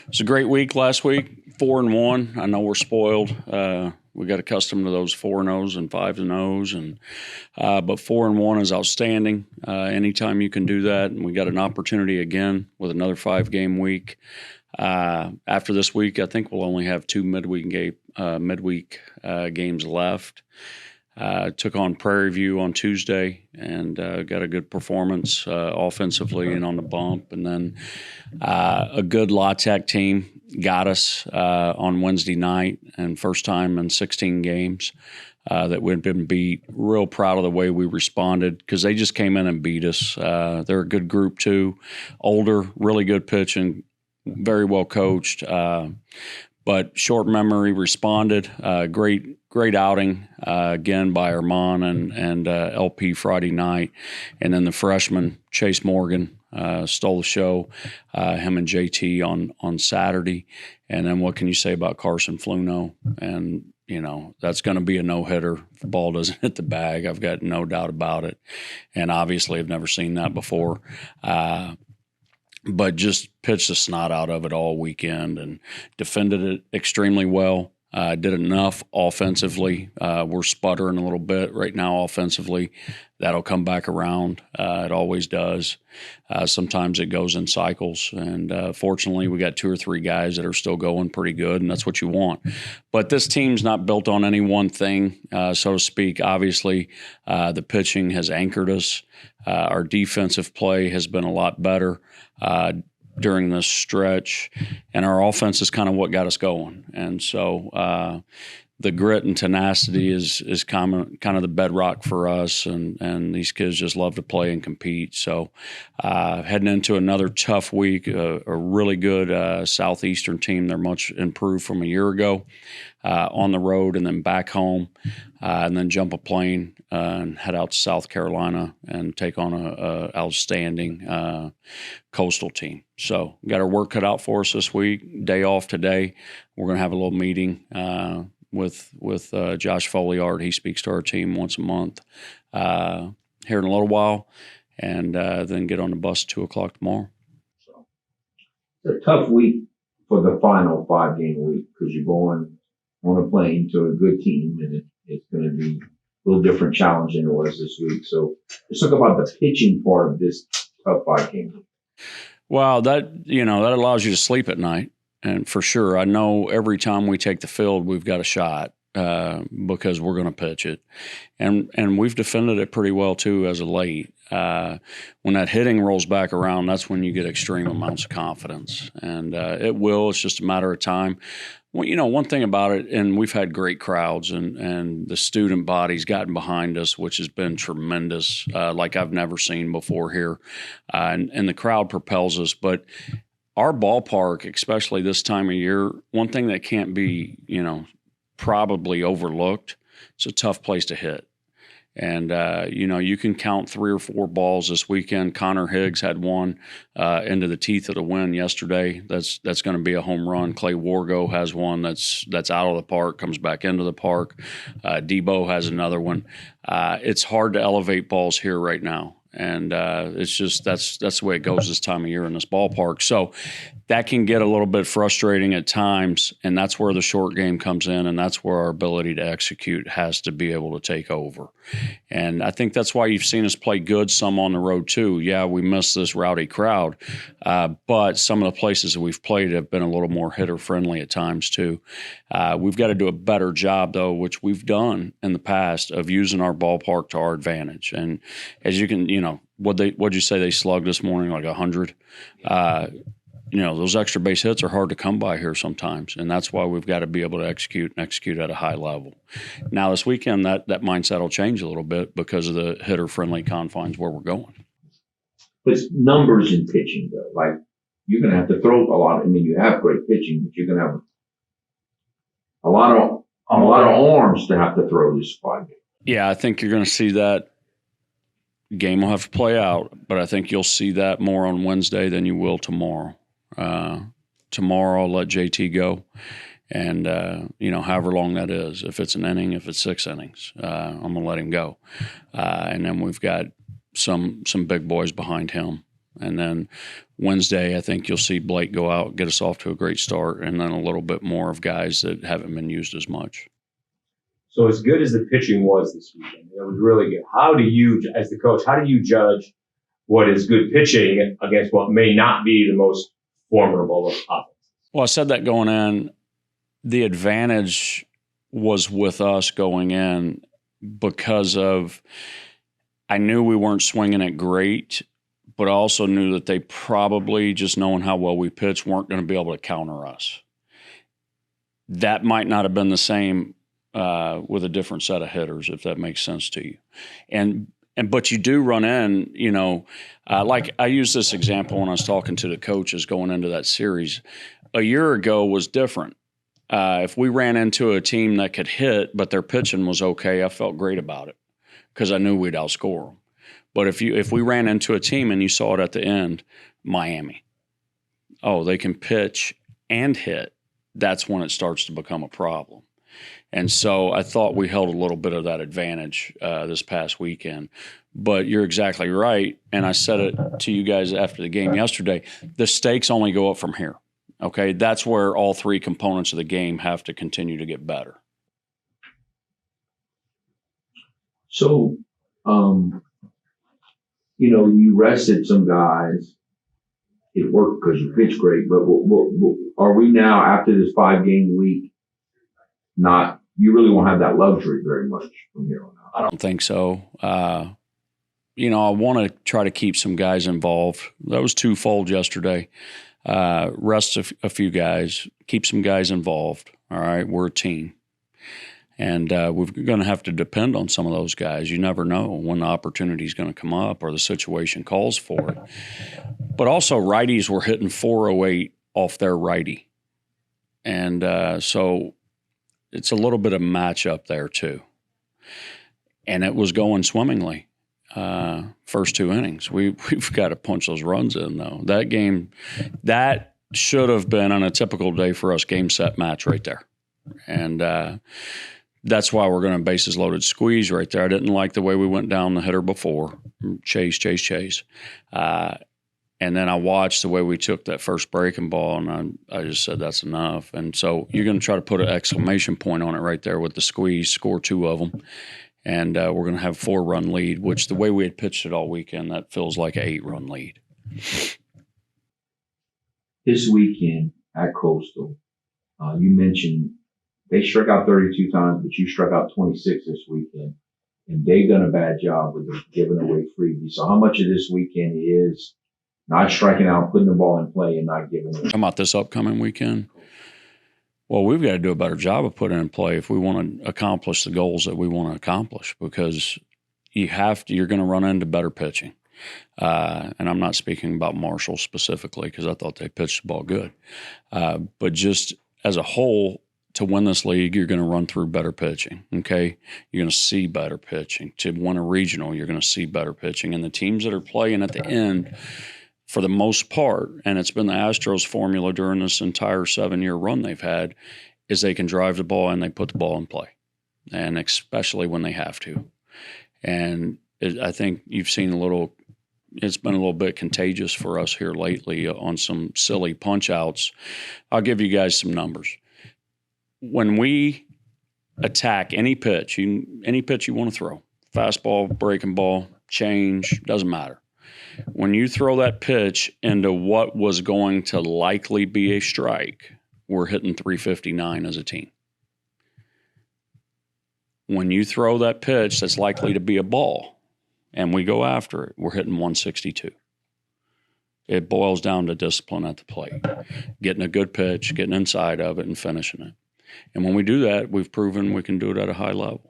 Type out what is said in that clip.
It's a great week last week, 4-1. I know we're spoiled. We got accustomed to those 4-0s and 5-0s, but 4-1 is outstanding. Anytime you can do that, and we got an opportunity again with another 5-game week. After this week, I think we'll only have 2 midweek games left. Took on Prairie View on Tuesday and got a good performance offensively and on the bump. And then a good La Tech team got us on Wednesday night, and first time in 16 games that we've been beat. Real proud of the way we responded because they just came in and beat us. They're a good group too. Older, really good pitching, very well coached. But short memory responded. Great outing again by Armand and LP Friday night. And then the freshman, Chase Morgan, stole the show, him and JT on Saturday. And then what can you say about Carson Fluno? And, that's going to be a no-hitter if the ball doesn't hit the bag. I've got no doubt about it. And obviously I've never seen that before. But just pitched the snot out of it all weekend and defended it extremely well. Did enough offensively. We're sputtering a little bit right now offensively. That'll come back around. It always does. Sometimes it goes in cycles. And fortunately, we got 2 or 3 guys that are still going pretty good, and that's what you want. But this team's not built on any one thing, so to speak. Obviously, the pitching has anchored us. Our defensive play has been a lot better during this stretch, and our offense is kind of what got us going. And so the grit and tenacity is kind of the bedrock for us, and these kids just love to play and compete. So heading into another tough week, a really good Southeastern team. They're much improved from a year ago. On the road and then back home, and then jump a plane and head out to South Carolina and take on a outstanding coastal team. So got our work cut out for us this week. Day off today. We're going to have a little meeting with Josh Folliard. He speaks to our team once a month here in a little while, and then get on the bus at 2 o'clock tomorrow. So it's a tough week for the final 5-game week because you're going on a plane to a good team, and it's going to be a little different challenge than it was this week. So let's talk about the pitching part of this tough 5-game week. Well, that allows you to sleep at night, and for sure, I know every time we take the field, we've got a shot because we're going to pitch it, and we've defended it pretty well too as of late. When that hitting rolls back around, that's when you get extreme amounts of confidence, and it will. It's just a matter of time. Well, one thing about it, and we've had great crowds, and the student body's gotten behind us, which has been tremendous, like I've never seen before here, and the crowd propels us. But our ballpark, especially this time of year, one thing that can't be, probably overlooked, it's a tough place to hit. And, you can count 3 or 4 balls this weekend. Connor Higgs had one into the teeth of the wind yesterday. That's going to be a home run. Clay Wargo has one that's out of the park, comes back into the park. Debo has another one. It's hard to elevate balls here right now. And it's just that's the way it goes this time of year in this ballpark. So that can get a little bit frustrating at times, and that's where the short game comes in, and that's where our ability to execute has to be able to take over. And I think that's why you've seen us play good some on the road too. Yeah, we miss this rowdy crowd, but some of the places that we've played have been a little more hitter-friendly at times too. We've got to do a better job, though, which we've done in the past, of using our ballpark to our advantage. And as you can, what'd you say they slugged this morning, like 100? Those extra base hits are hard to come by here sometimes, and that's why we've got to be able to execute at a high level. Now, this weekend, that mindset will change a little bit because of the hitter-friendly confines where we're going. But it's numbers in pitching, though. Like, you're going to have to throw a lot. You have great pitching, but you're going to have a lot of arms to have to throw this 5 game. Yeah, I think you're going to see that. Game will have to play out, but I think you'll see that more on Wednesday than you will tomorrow. Tomorrow I'll let JT go, and however long that is, if it's an inning, if it's 6 innings, I'm gonna let him go, and then we've got some big boys behind him And then Wednesday, I think you'll see Blake go out, get us off to a great start, and then a little bit more of guys that haven't been used as much. So as good as the pitching was this weekend, it was really good. How do you, as the coach, how do you judge what is good pitching against what may not be the most formidable of offenses? Well, I said that going in. The advantage was with us going in because of I knew we weren't swinging it great, but I also knew that they probably, just knowing how well we pitched, weren't going to be able to counter us. That might not have been the same with a different set of hitters, if that makes sense to you. But you do run in, like I used this example when I was talking to the coaches going into that series. A year ago was different. If we ran into a team that could hit, but their pitching was okay, I felt great about it because I knew we'd outscore them. But if we ran into a team and you saw it at the end, Miami, they can pitch and hit, that's when it starts to become a problem. And so I thought we held a little bit of that advantage this past weekend. But you're exactly right, and I said it to you guys after the game yesterday, the stakes only go up from here. Okay, that's where all three components of the game have to continue to get better. So, you rested some guys. It worked because you pitched great, but are we now, after this 5-game week, you really won't have that luxury very much from here on out? I don't think so. I want to try to keep some guys involved. That was twofold yesterday. Rest a few guys, keep some guys involved. All right, we're a team. And we're going to have to depend on some of those guys. You never know when the opportunity is going to come up or the situation calls for it. But also righties were hitting 408 off their righty. And so it's a little bit of matchup there too. And it was going swimmingly. First 2 innings. We've got to punch those runs in, though. That game, that should have been on a typical day for us, game, set, match right there. And that's why we're going to bases loaded squeeze right there. I didn't like the way we went down the hitter before. Chase. And then I watched the way we took that first breaking ball, and I just said that's enough. And so you're going to try to put an exclamation point on it right there with the squeeze, score 2 of them. And we're going to have a 4-run lead, which the way we had pitched it all weekend, that feels like an 8-run lead. This weekend at Coastal, you mentioned they struck out 32 times, but you struck out 26 this weekend. And they've done a bad job with giving away freebies. So how much of this weekend is not striking out, putting the ball in play, and not giving it? How about this upcoming weekend? Well, we've got to do a better job of putting in play if we want to accomplish the goals that we want to accomplish, because you're going to run into better pitching. And I'm not speaking about Marshall specifically because I thought they pitched the ball good. But just as a whole, to win this league, you're going to run through better pitching, okay? You're going to see better pitching. To win a regional, you're going to see better pitching. And the teams that are playing at the end, for the most part, and it's been the Astros formula during this entire 7-year run they've had, is they can drive the ball and they put the ball in play, and especially when they have to. And I think you've seen it's been a little bit contagious for us here lately on some silly punch-outs. I'll give you guys some numbers. When we attack any pitch you want to throw, fastball, breaking ball, change, doesn't matter. When you throw that pitch into what was going to likely be a strike, we're hitting 359 as a team. When you throw that pitch that's likely to be a ball and we go after it, we're hitting 162. It boils down to discipline at the plate, getting a good pitch, getting inside of it, and finishing it. And when we do that, we've proven we can do it at a high level.